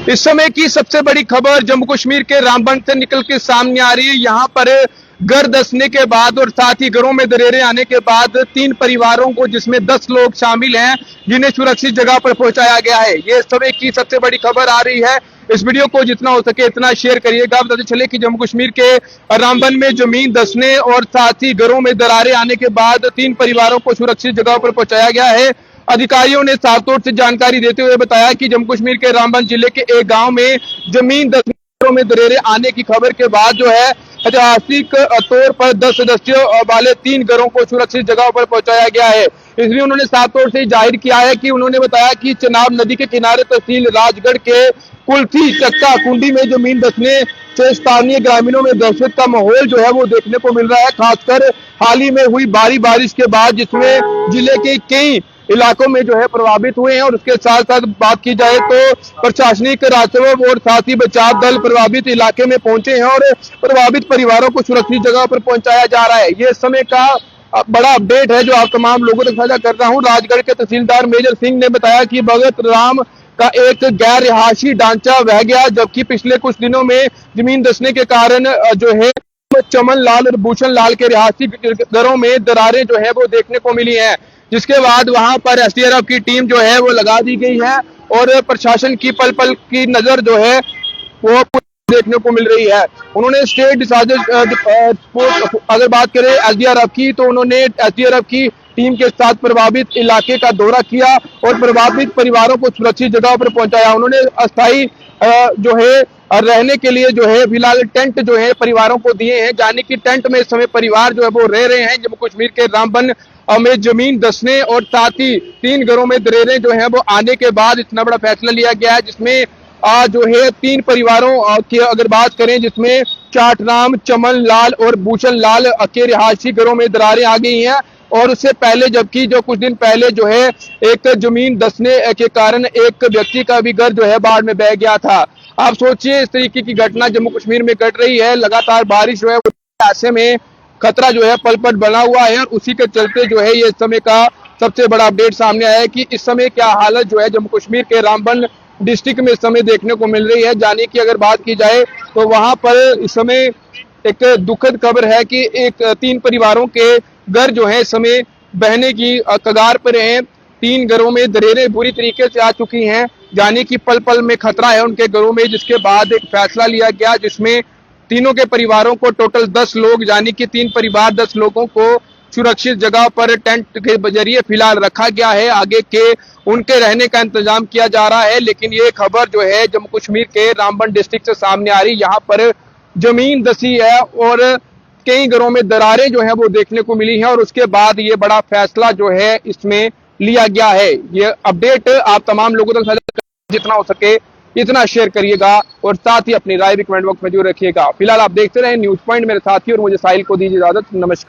इस समय की सबसे बड़ी खबर जम्मू कश्मीर के रामबन से निकल के सामने आ रही है। यहाँ पर घर धंसने के बाद और साथ ही घरों में दरेरे आने के बाद 3 परिवारों को, जिसमें 10 लोग शामिल हैं, जिन्हें सुरक्षित जगह पर पहुंचाया गया है। ये इस समय की सबसे बड़ी खबर आ रही है। इस वीडियो को जितना हो सके इतना शेयर करिएगा। बताते चले कि जम्मू कश्मीर के रामबन में जमीन धंसने और साथ ही घरों में दरारें आने के बाद 3 परिवारों को सुरक्षित जगह पर पहुंचाया गया है। अधिकारियों ने साफ तौर से जानकारी देते हुए बताया कि जम्मू कश्मीर के रामबन जिले के एक गांव में जमीन धंसने में दरेरे आने की खबर के बाद जो है ऐतिहासिक तौर पर 10 सदस्यों वाले 3 घरों को सुरक्षित जगह पर पहुंचाया गया है। इसलिए उन्होंने साफ तौर से जाहिर किया है कि उन्होंने बताया कि चनाब नदी के किनारे तहसील राजगढ़ के कुल्थी चक्का कुंडी में जमीन धंसने से स्थानीय ग्रामीणों में दहशत का माहौल जो है वो देखने को मिल रहा है। खासकर हाल ही में हुई भारी बारिश के बाद, जिसमें जिले के कई इलाकों में जो है प्रभावित हुए हैं। और उसके साथ साथ बात की जाए तो प्रशासनिक राजस्व और साथ ही बचाव दल प्रभावित इलाके में पहुंचे हैं और प्रभावित परिवारों को सुरक्षित जगह पर पहुंचाया जा रहा है। ये समय का बड़ा अपडेट है जो आप तमाम लोगों तक साझा कर रहा हूं। राजगढ़ के तहसीलदार मेजर सिंह ने बताया कि भगत राम का एक गैर रिहायशी ढांचा बह गया, जबकि पिछले कुछ दिनों में जमीन धंसने के कारण जो है चमन लाल और भूषण लाल के रिहायशी घरों में दरारें जो है वो देखने को मिली हैं। जिसके बाद वहां पर एसडीआरएफ की टीम जो है वो लगा दी गई है और प्रशासन की पल पल की नजर जो है वो देखने को मिल रही है। उन्होंने स्टेट डिजास्टर अगर बात करें एसडीआरएफ की, तो उन्होंने एसडीआरएफ की टीम के साथ प्रभावित इलाके का दौरा किया और प्रभावित परिवारों को सुरक्षित जगह पर पहुंचाया। उन्होंने अस्थायी जो है रहने के लिए जो है फिलहाल टेंट जो है परिवारों को दिए हैं, यानी कि टेंट में इस समय परिवार जो है वो रह रहे हैं। जम्मू कश्मीर के रामबन में जमीन धंसने और साथ ही 3 घरों में दरेरे जो है वो आने के बाद इतना बड़ा फैसला लिया गया है, जिसमें जो है 3 परिवारों की अगर बात करें, जिसमें चाटराम, चमन लाल और भूषण लाल के रिहायशी घरों में दरारें आ गई हैं। और उससे पहले, जबकि जो कुछ दिन पहले जो है एक जमीन धंसने के कारण एक व्यक्ति का भी घर जो है बाढ़ में बह गया था। आप सोचिए, इस तरीके की घटना जम्मू कश्मीर में घट रही है। लगातार बारिश जो है ऐसे में खतरा जो है पल पल बना हुआ है और उसी के चलते जो है ये इस समय का सबसे बड़ा अपडेट सामने आया है कि इस समय क्या हालत जो है जम्मू कश्मीर के रामबन डिस्ट्रिक्ट में इस समय देखने को मिल रही है। जाने की अगर बात की जाए तो वहां पर इस समय एक दुखद खबर है कि 3 परिवारों के घर जो है इस समय बहने की कगार पर हैं। 3 घरों में दरेरें बुरी तरीके से आ चुकी हैं, जाने की पल पल में खतरा है उनके घरों में। जिसके बाद एक फैसला लिया गया, जिसमें तीनों के परिवारों को टोटल 10 लोग, यानी कि 3 परिवार 10 लोगों को सुरक्षित जगह पर टेंट के जरिए फिलहाल रखा गया है। आगे के उनके रहने का इंतजाम किया जा रहा है। लेकिन ये खबर जो है जम्मू कश्मीर के रामबन डिस्ट्रिक्ट से सामने आ रही, यहाँ पर जमीन धंसी है और कई घरों में दरारें जो है वो देखने को मिली हैं और उसके बाद ये बड़ा फैसला जो है इसमें लिया गया है। ये अपडेट आप तमाम लोगों तक जितना हो सके इतना शेयर करिएगा और साथ ही अपनी राय भी कमेंट बॉक्स में जरूर रखिएगा। फिलहाल आप देखते रहे न्यूज पॉइंट, मेरे साथी और मुझे साहिल को दीजिए इजाजत। नमस्कार।